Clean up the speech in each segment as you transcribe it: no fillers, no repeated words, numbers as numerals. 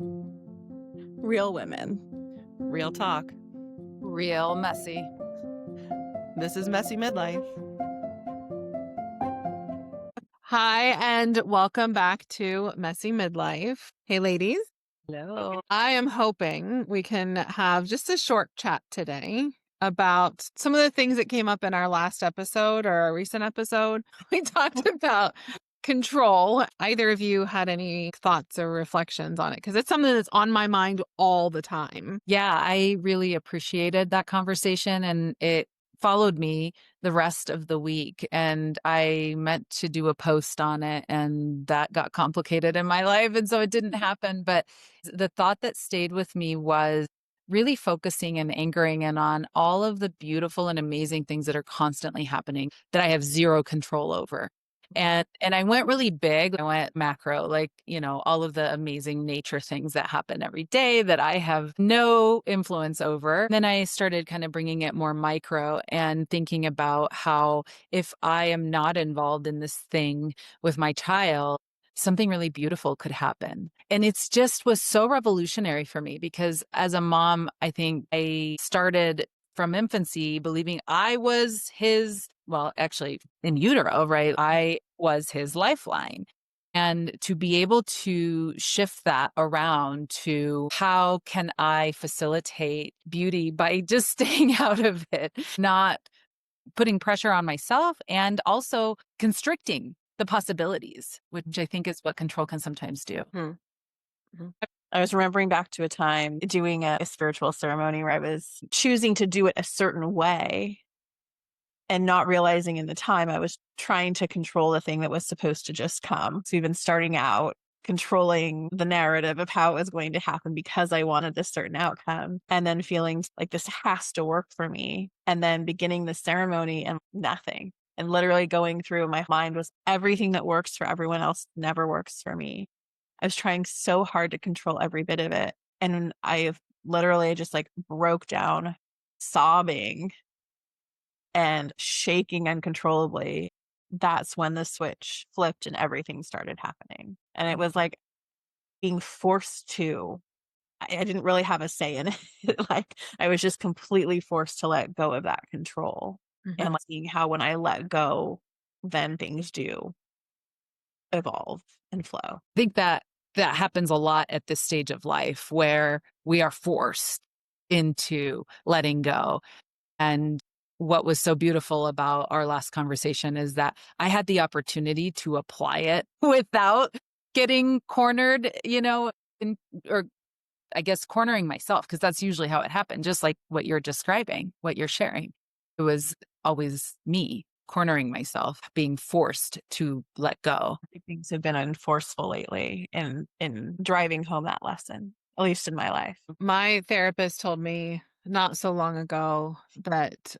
Real women. Real talk. Real messy. This is Messy Midlife. Hi, and welcome back to Messy Midlife. Hey, ladies. Hello. I am hoping we can have just a short chat today about some of the things that came up in our last episode or our recent episode. We talked about control. Either of you had any thoughts or reflections on it? Because it's something that's on my mind all the time. Yeah, I really appreciated that conversation, and it followed me the rest of the week. And I meant to do a post on it, and that got complicated in my life. And so it didn't happen. But the thought that stayed with me was really focusing and anchoring in on all of the beautiful and amazing things that are constantly happening that I have zero control over. And I went really big. I went macro, like, all of the amazing nature things that happen every day that I have no influence over. Then I started kind of bringing it more micro and thinking about how if I am not involved in this thing with my child, something really beautiful could happen. And it's just was so revolutionary for me because as a mom, I think I started from infancy believing I was his, well, actually in utero, right? I was his lifeline. And to be able to shift that around to how can I facilitate beauty by just staying out of it, not putting pressure on myself and also constricting the possibilities, which I think is what control can sometimes do. I was remembering back to a time doing a spiritual ceremony where I was choosing to do it a certain way and not realizing in the time I was trying to control the thing that was supposed to just come. So even starting out, controlling the narrative of how it was going to happen because I wanted this certain outcome, and then feeling like this has to work for me, and then beginning the ceremony and nothing. And literally going through my mind was everything that works for everyone else never works for me. I was trying so hard to control every bit of it. And I literally just like broke down sobbing and shaking uncontrollably. That's when the switch flipped and everything started happening. And it was like being forced to, I didn't really have a say in it. Like I was just completely forced to let go of that control. And like seeing how when I let go, then things do evolve and flow. I think that happens a lot at this stage of life where we are forced into letting go. And what was so beautiful about our last conversation is that I had the opportunity to apply it without getting cornered, or I guess cornering myself, because that's usually how it happened, just like what you're describing, what you're sharing. It was always me cornering myself, being forced to let go. I think things have been unforceful lately in driving home that lesson, at least in my life. My therapist told me not so long ago that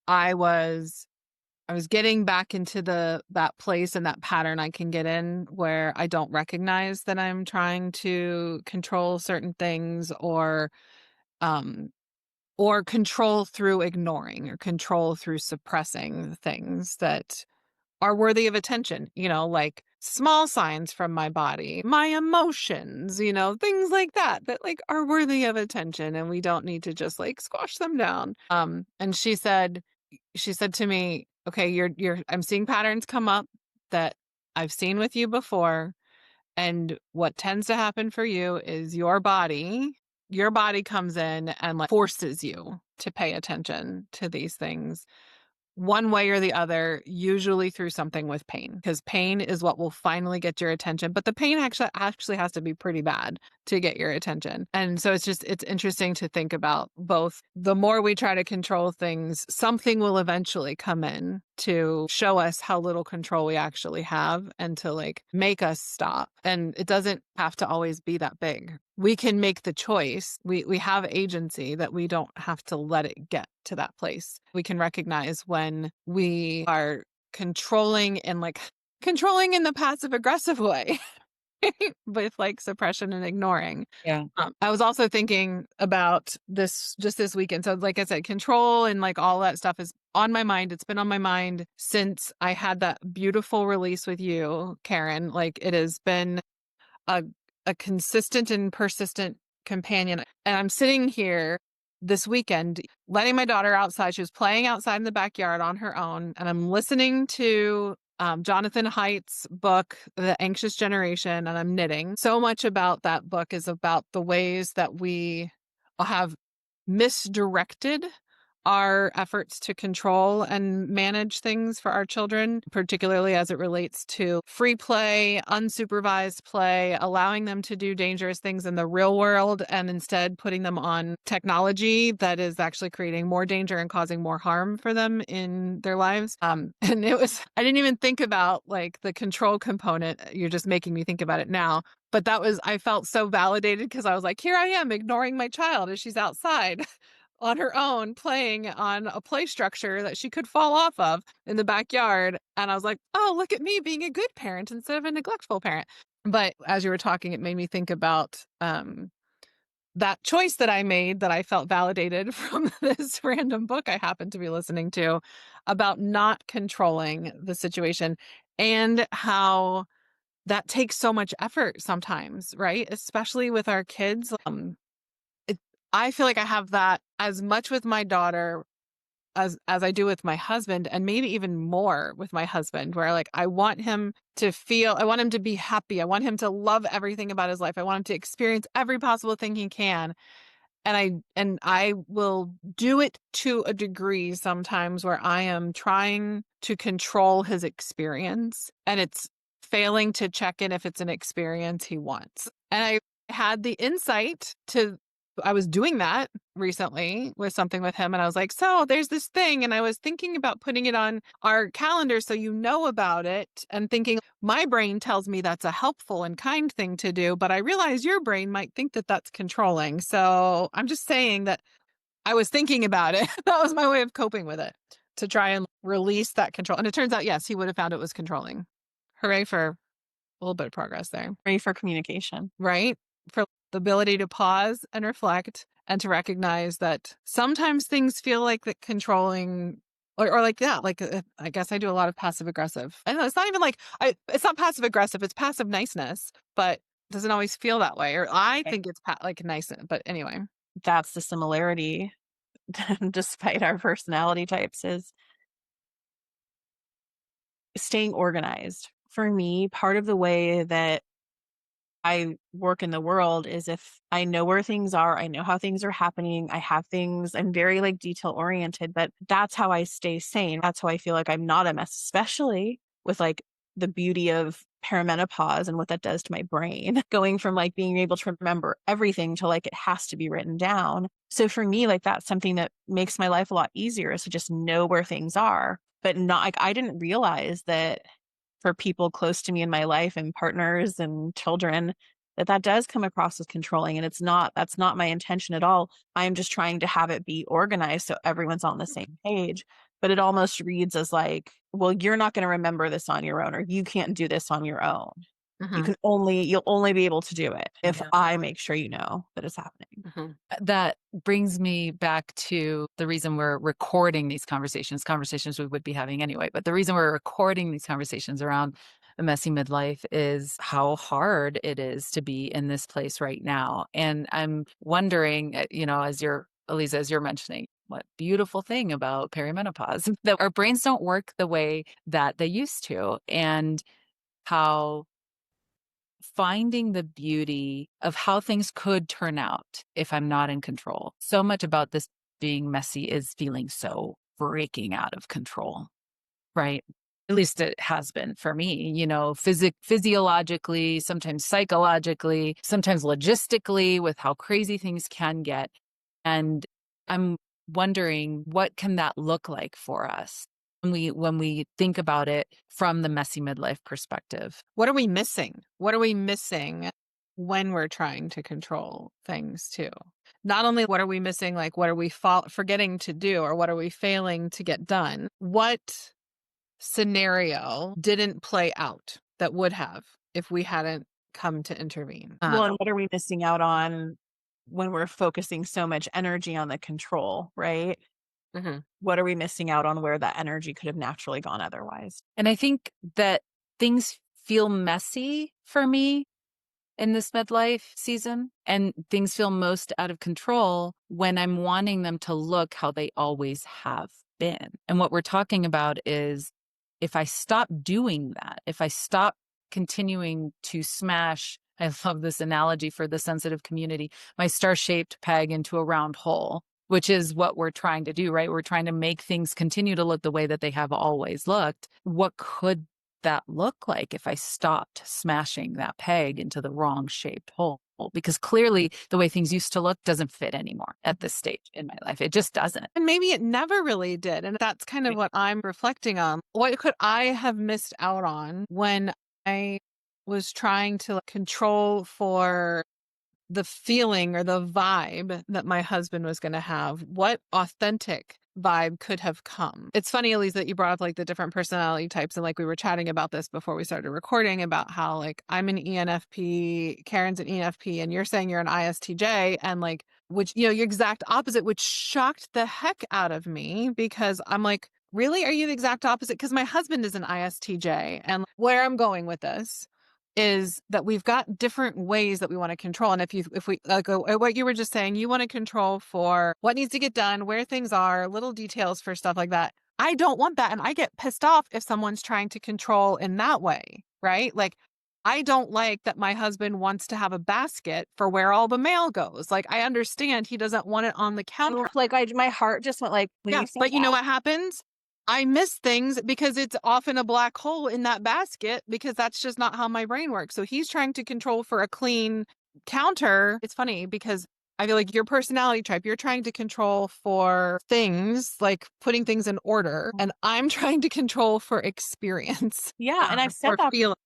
I was getting back into that place and that pattern I can get in where I don't recognize that I'm trying to control certain things or control through ignoring or control through suppressing things that are worthy of attention, like small signs from my body, my emotions, things like that like are worthy of attention and we don't need to just like squash them down. And she said to me, okay, I'm seeing patterns come up that I've seen with you before. And what tends to happen for you is your body comes in and like forces you to pay attention to these things one way or the other, usually through something with pain, because pain is what will finally get your attention. But the pain actually has to be pretty bad to get your attention. And so it's interesting to think about both. The more we try to control things, something will eventually come in to show us how little control we actually have and to like make us stop. And it doesn't have to always be that big. We can make the choice. We have agency that we don't have to let it get to that place. We can recognize when we are controlling in the passive aggressive way with like suppression and ignoring. Yeah. I was also thinking about this just this weekend. So like I said, control and like all that stuff is on my mind. It's been on my mind since I had that beautiful release with you, Karen. Like it has been a consistent and persistent companion. And I'm sitting here this weekend letting my daughter outside. She was playing outside in the backyard on her own, and I'm listening to Jonathan Haidt's book, The Anxious Generation, and I'm knitting. So much about that book is about the ways that we have misdirected our efforts to control and manage things for our children, particularly as it relates to free play, unsupervised play, allowing them to do dangerous things in the real world, and instead putting them on technology that is actually creating more danger and causing more harm for them in their lives. And I didn't even think about like the control component. You're just making me think about it now. But I felt so validated because I was like, here I am ignoring my child as she's outside on her own playing on a play structure that she could fall off of in the backyard. And I was like, oh, look at me being a good parent instead of a neglectful parent. But as you were talking, it made me think about that choice that I made that I felt validated from this random book I happened to be listening to about not controlling the situation and how that takes so much effort sometimes, right? Especially with our kids. It, I feel like I have that as much with my daughter as I do with my husband, and maybe even more with my husband, where like I want him to be happy. I want him to love everything about his life. I want him to experience every possible thing he can. And I will do it to a degree sometimes where I am trying to control his experience, and it's failing to check in if it's an experience he wants. And I had the insight to I was doing that recently with something with him, and I was like, so there's this thing, and I was thinking about putting it on our calendar so you know about it, and thinking my brain tells me that's a helpful and kind thing to do, but I realize your brain might think that that's controlling. So I'm just saying that I was thinking about it. That was my way of coping with it, to try and release that control. And it turns out, yes, he would have found it was controlling. Hooray for a little bit of progress there, Ready for communication. right? For the ability to pause and reflect and to recognize that sometimes things feel like that controlling or like that. Like, I guess I do a lot of passive aggressive. I don't know. It's not even like it's not passive aggressive. It's passive niceness, but it doesn't always feel that way. Or I think it's like nice. But anyway. That's the similarity, despite our personality types, is staying organized. For me, part of the way that I work in the world is if I know where things are, I know how things are happening, I have things, I'm very like detail oriented, but that's how I stay sane. That's how I feel like I'm not a mess, especially with like the beauty of perimenopause and what that does to my brain, going from like being able to remember everything to like it has to be written down. So for me, like that's something that makes my life a lot easier is to just know where things are, but not like I didn't realize that for people close to me in my life and partners and children that does come across as controlling, and that's not my intention at all. I'm just trying to have it be organized so everyone's on the same page, but it almost reads as like, well, you're not going to remember this on your own, or you can't do this on your own. Mhm. You'll only be able to do it if Yeah. I make sure you know that it's happening. Mhm. That brings me back to the reason we're recording these conversations we would be having anyway. But the reason we're recording these conversations around a messy midlife is how hard it is to be in this place right now. And I'm wondering, Eliza, as you're mentioning, what beautiful thing about perimenopause that our brains don't work the way that they used to, and how finding the beauty of how things could turn out if I'm not in control. So much about this being messy is feeling so breaking out of control, right? At least it has been for me, physiologically, sometimes psychologically, sometimes logistically with how crazy things can get. And I'm wondering, what can that look like for us when we think about it from the messy midlife perspective? What are we missing? What are we missing when we're trying to control things too? Not only what are we missing, like what are we forgetting to do or what are we failing to get done? What scenario didn't play out that would have if we hadn't come to intervene? Well, and what are we missing out on when we're focusing so much energy on the control, right? Mhm. What are we missing out on where that energy could have naturally gone otherwise? And I think that things feel messy for me in this midlife season, and things feel most out of control when I'm wanting them to look how they always have been. And what we're talking about is if I stop doing that, if I stop continuing to smash, I love this analogy for the sensitive community, my star-shaped peg into a round hole, which is what we're trying to do, right? We're trying to make things continue to look the way that they have always looked. What could that look like if I stopped smashing that peg into the wrong shaped hole? Because clearly the way things used to look doesn't fit anymore at this stage in my life. It just doesn't. And maybe it never really did. And that's kind of what I'm reflecting on. What could I have missed out on when I was trying to control for the feeling or the vibe that my husband was going to have? What authentic vibe could have come? It's funny, Elise, that you brought up like the different personality types. And like we were chatting about this before we started recording about how like I'm an ENFP, Karen's an ENFP, and you're saying you're an ISTJ. And like, which, you're exact opposite, which shocked the heck out of me because I'm like, really? Are you the exact opposite? Because my husband is an ISTJ. And where I'm going with this is that we've got different ways that we want to control. And if we like what you were just saying, you want to control for what needs to get done, where things are, little details for stuff like that. I don't want that. And I get pissed off if someone's trying to control in that way, right? Like, I don't like that my husband wants to have a basket for where all the mail goes. Like, I understand he doesn't want it on the counter. Like my heart just went like, when Yeah, you said but you know that. what happens? I miss things because it's often a black hole in that basket because that's just not how my brain works. So he's trying to control for a clean counter. It's funny because I feel like your personality type, you're trying to control for things like putting things in order, and I'm trying to control for experience. Yeah. And I've said Or that, feelings.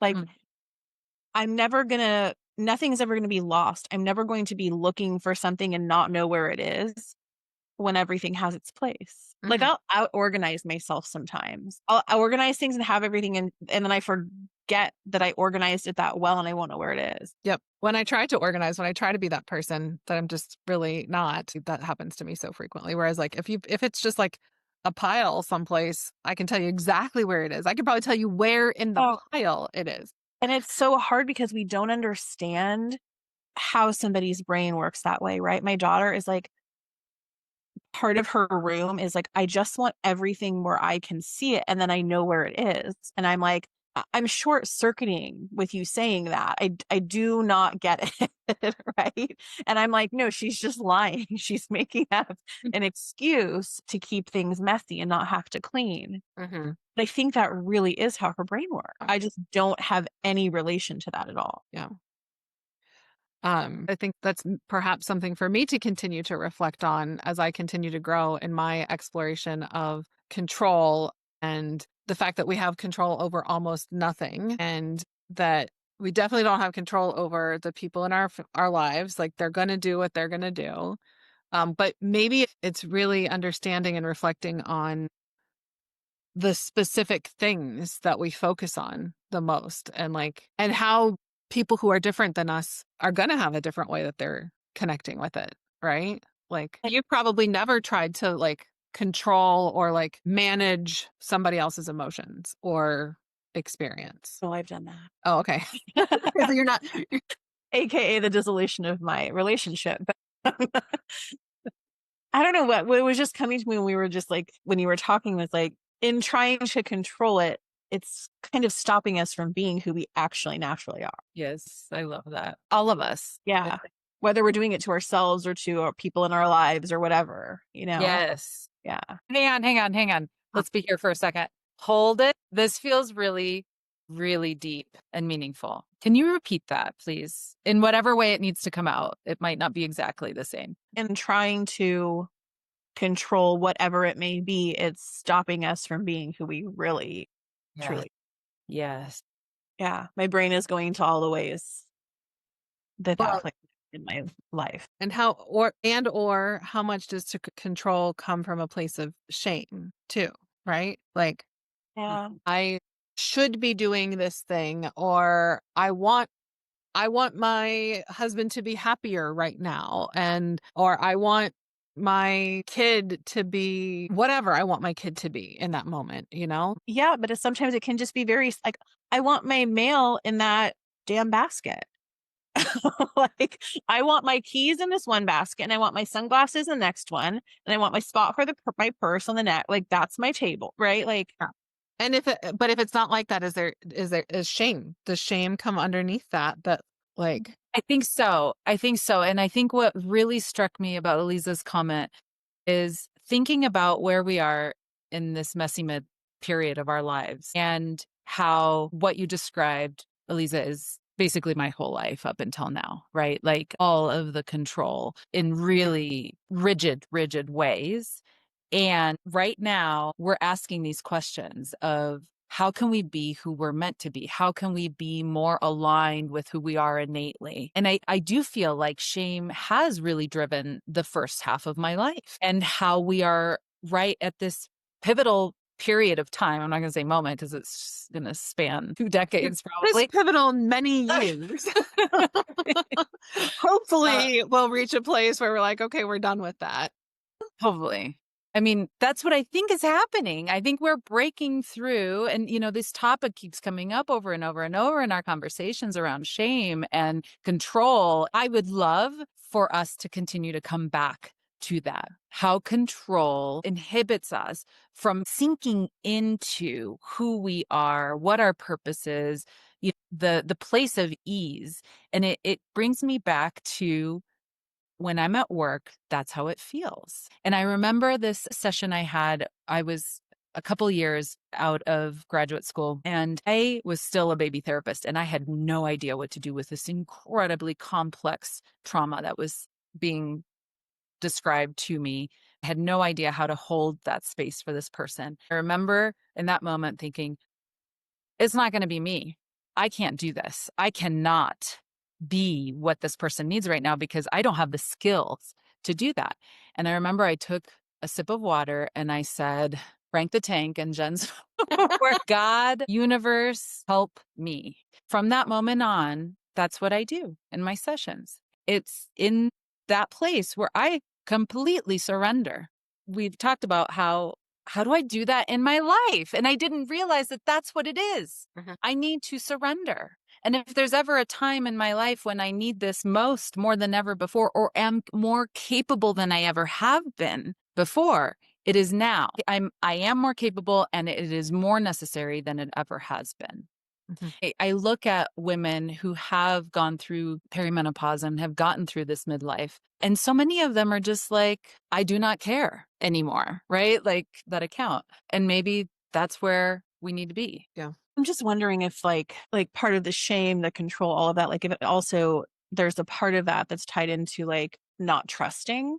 like, nothing's ever gonna be lost. I'm never going to be looking for something and not know where it is when everything has its place. Like, Mhm. I'll out organize myself sometimes. I'll organize things and have everything, and then I forget that I organized it that well and I won't know where it is. Yep. When I try to organize, when I try to be that person that I'm just really not, that happens to me so frequently. Whereas like if it's just like a pile someplace, I can tell you exactly where it is. I could probably tell you where in the Oh, pile it is. and it's so hard because we don't understand how somebody's brain works that way, right? My daughter is like, part of her room is like, I just want everything where I can see it and then I know where it is. And I'm like, I'm short circuiting with you saying that. I do not get it. Right. And I'm like, no, she's just lying. She's making up an excuse to keep things messy and not have to clean. Mm-hmm. But I think that really is how her brain works. I just don't have any relation to that at all. Yeah. I think that's perhaps something for me to continue to reflect on as I continue to grow in my exploration of control and the fact that we have control over almost nothing and that we definitely don't have control over the people in our lives. Like they're going to do what they're going to do. But maybe it's really understanding and reflecting on the specific things that we focus on the most and how people who are different than us are going to have a different way that they're connecting with it, right? Like you've probably never tried to like control or like manage somebody else's emotions or experience. So I've done Oh, okay. So that. you're not AKA the dissolution of my relationship. I don't know what was just coming to me when we were just like, when you were talking, was like, in trying to control it, it's kind of stopping us from being who we actually naturally are. Yes, I love that. All of us. Yeah. Whether we're doing it to ourselves or to our people in our lives or whatever, you know? Yes. Yeah. Hang on. Let's be here for a second. Hold it. This feels really, really deep and meaningful. Can you repeat that, please? In whatever way it needs to come out. It might not be exactly the same. And trying to control whatever it may be, it's stopping us from being who we really, Yeah. truly. Yes. Yeah. My brain is going to all the ways that well, played in my life. and or how much does control come from a place of shame too, right? Like Yeah. I should be doing this thing or I want my husband to be happier right now or I want my kid to be whatever I want my kid to be in that moment, you know? Yeah, but sometimes it can just be very like, I want my mail in that damn basket. Like, I want my keys in this one basket and I want my sunglasses in the next one and I want my spot for my purse on the neck. Like, that's my table, right? Like, Yeah. And if it's not like that, is shame? Does shame come underneath that? That like, I think so. I think so. And I think what really struck me about Eliza's comment is thinking about where we are in this messy mid period of our lives and how what you described, Eliza, is basically my whole life up until now, right? Like all of the control in really rigid ways. And right now, we're asking these questions of how can we be who we're meant to be? How can we be more aligned with who we are innately? And I do feel like shame has really driven the first half of my life and how we are right at this pivotal period of time. I'm not going to say moment because it's going to span 2 decades this probably. pivotal many years. Hopefully, we'll reach a place where we're like, okay, we're done with that. Hopefully. I mean, that's what I think is happening. I think we're breaking through. And, this topic keeps coming up over and over and over in our conversations around shame and control. I would love for us to continue to come back to that, how control inhibits us from sinking into who we are, what our purpose is, the place of ease. And it brings me back to when I'm at work, that's how it feels. And I remember this session I was a couple years out of graduate school and I was still a baby therapist and I had no idea what to do with this incredibly complex trauma that was being described to me. I had no idea how to hold that space for this person. I remember in that moment thinking, it's not going to be me. I can't do this. I cannot be what this person needs right now because I don't have the skills to do that. And I remember I took a sip of water and I said, Frank the Tank and Jen's where God, universe, help me. From that moment on, that's what I do in my sessions. It's in that place where I completely surrender. We've talked about how do I do that in my life? And I didn't realize that that's what it is. Mhm. I need to surrender. And if there's ever a time in my life when I need this most, more than ever before, or am more capable than I ever have been before, it is now. I am more capable and it is more necessary than it ever has been. Mhm. I look at women who have gone through perimenopause and have gotten through this midlife. And so many of them are just like, I do not care anymore, right? Like that account. And maybe that's where we need to be. Yeah. I'm just wondering if like part of the shame, the control, all of that, like if it also there's a part of that that's tied into like not trusting.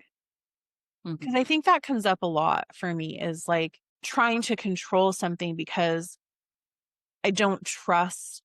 Mhm. Because I think that comes up a lot for me is like trying to control something because I don't trust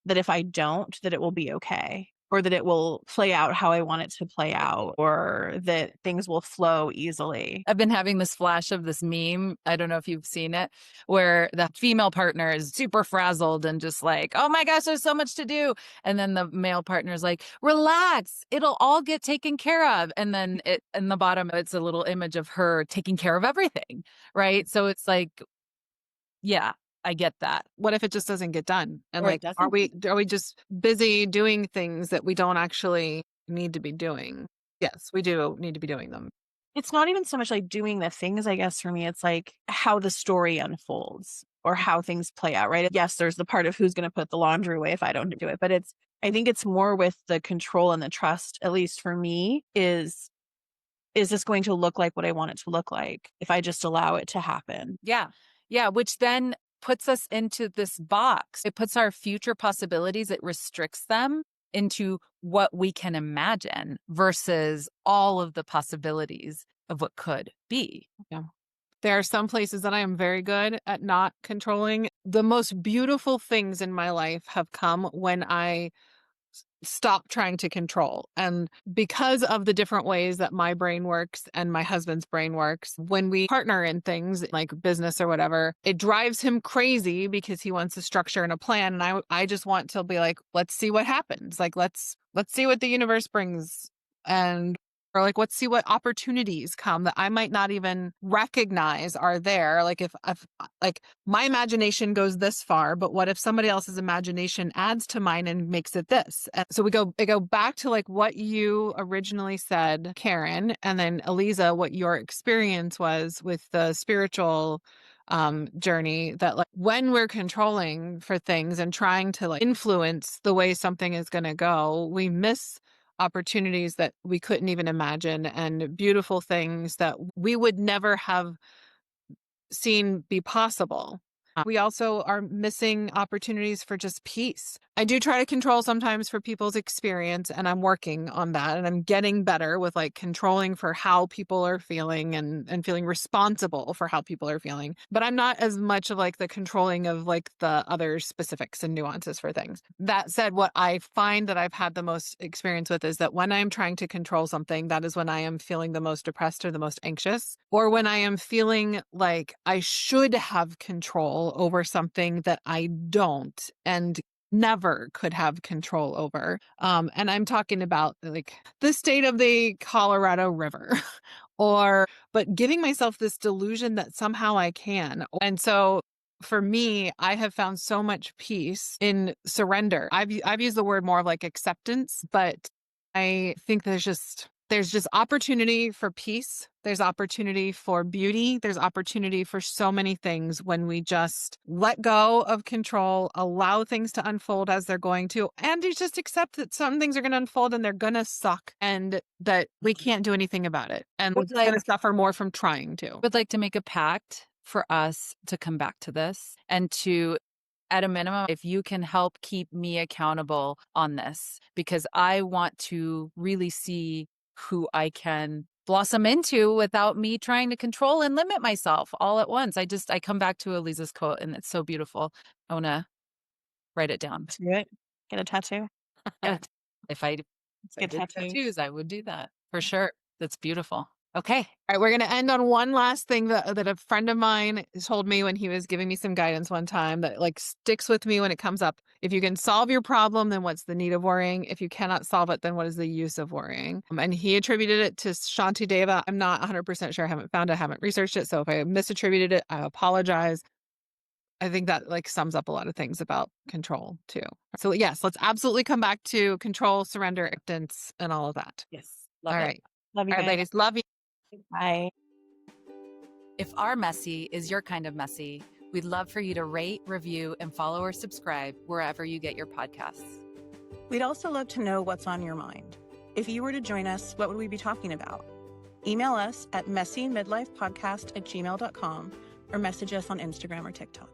that if I don't, that it will be okay or that it will play out how I want it to play out or that things will flow easily. I've been having this flash of this meme. I don't know if you've seen it, where the female partner is super frazzled and just like, oh my gosh, there's so much to do. And then the male partner is like, relax, it'll all get taken care of. And then in the bottom, it's a little image of her taking care of everything. Right. So it's like, yeah, I get that. What if it just doesn't get done? And Or it like, are doesn't. we just busy doing things that we don't actually need to be doing? Yes, we do need to be doing them. It's not even so much like doing the things, I guess, for me. It's like how the story unfolds or how things play out, right? Yes, there's the part of who's going to put the laundry away if I don't do it. But I think it's more with the control and the trust, at least for me, is this going to look like what I want it to look like if I just allow it to happen? Yeah. Yeah. Which then puts us into this box. It puts our future possibilities, it restricts them into what we can imagine versus all of the possibilities of what could be. Yeah. There are some places that I am very good at not controlling. The most beautiful things in my life have come when I stop trying to control. And because of the different ways that my brain works and my husband's brain works, when we partner in things like business or whatever, it drives him crazy because he wants a structure and a plan. And I just want to be like, let's see what happens. Like, let's see what the universe brings. And Or like, let's see what opportunities come that I might not even recognize are there. Like if like my imagination goes this far, but what if somebody else's imagination adds to mine and makes it this? And so I go back to like what you originally said, Karen, and then Eliza, what your experience was with the spiritual journey, that like when we're controlling for things and trying to like influence the way something is going to go, we miss opportunities that we couldn't even imagine and beautiful things that we would never have seen be possible. We also are missing opportunities for just peace. I do try to control sometimes for people's experience, and I'm working on that, and I'm getting better with like controlling for how people are feeling and feeling responsible for how people are feeling. But I'm not as much of like the controlling of like the other specifics and nuances for things. That said, what I find that I've had the most experience with is that when I'm trying to control something, that is when I am feeling the most depressed or the most anxious, or when I am feeling like I should have control over something that I don't and never could have control over. And I'm talking about like the state of the Colorado River but giving myself this delusion that somehow I can. And so for me, I have found so much peace in surrender. I've used the word more of like acceptance, but I think there's just opportunity for peace. There's opportunity for beauty. There's opportunity for so many things when we just let go of control, allow things to unfold as they're going to, and you just accept that some things are going to unfold and they're going to suck and that we can't do anything about it. And we're going to suffer more from trying to. Would like to make a pact for us to come back to this and to, at a minimum, if you can help keep me accountable on this, because I want to really see who I can blossom into without me trying to control and limit myself all at once. I come back to Eliza's quote and it's so beautiful. I want to write it down. Do it. Get a tattoo. If I Get did tattoos. tattoos, I would do that for sure. That's beautiful. Okay. All right, we're going to end on one last thing that a friend of mine told me when he was giving me some guidance one time that like sticks with me when it comes up. If you can solve your problem, then what's the need of worrying? If you cannot solve it, then what is the use of worrying? And he attributed it to Shanti Deva. I'm not 100% sure. I haven't found it. I haven't researched it. So if I misattributed it, I apologize. I think that like sums up a lot of things about control too. So yes, let's absolutely come back to control, surrender, acceptance, and all of that. Yes. Love All it. right. Love you All right, guys. ladies. Love you. Bye. If our messy is your kind of messy, we'd love for you to rate, review, and follow or subscribe wherever you get your podcasts. We'd also love to know what's on your mind. If you were to join us, what would we be talking about? Email us at messymidlifepodcast@gmail.com or message us on Instagram or TikTok.